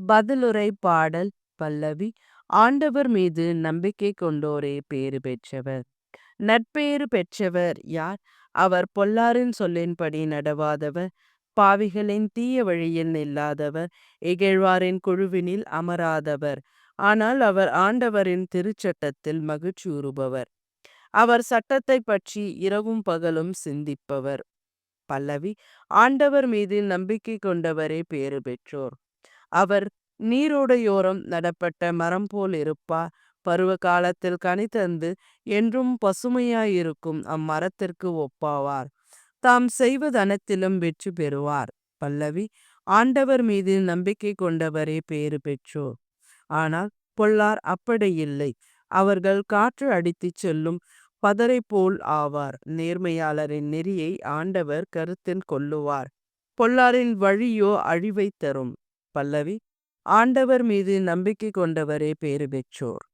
பதிலுரை பாடல் பல்லவி. ஆண்டவர் மீது நம்பிக்கை கொண்டோரே பேறு பெற்றவர். நற்பேறு பெற்றவர் யார்? அவர் பொல்லாரின் சொல்லின்படி நடவாதவர், பாவிகளின் தீய வழியில் நில்லாதவர், இகழ்வாரின் குழுவினில் அமராதவர். ஆனால் அவர் ஆண்டவரின் திருச்சட்டத்தில் மகிழ்ச்சியுறுபவர். அவர் சட்டத்தை பற்றி இரவும் பகலும் சிந்திப்பவர். பல்லவி. ஆண்டவர் மீது நம்பிக்கை கொண்டவரே பேறு பெற்றோர். அவர் நீரோடையோரம் நடப்பட்ட மரம் போல் இருப்பார். பருவ காலத்தில் கனி தந்து என்றும் பசுமையாயிருக்கும் அம்மரத்திற்கு ஒப்பாவார். தாம் செய்வதனத்திலும் வெற்றி பெறுவார். பல்லவி. ஆண்டவர் மீது நம்பிக்கை கொண்டவரே பேறு பெற்றோர். ஆனால் பொல்லார் அப்படியில்லை. அவர்கள் காற்று அடித்துச் செல்லும் பதரை போல் ஆவார். நேர்மையாளரின் நெறியை ஆண்டவர் கருத்தில் கொள்ளுவார். பொல்லாரின் வழியோ அழிவை தரும். பல்லவி. ஆண்டவர் மீது நம்பிக்கை கொண்டவரே பேறு பெற்றோர்.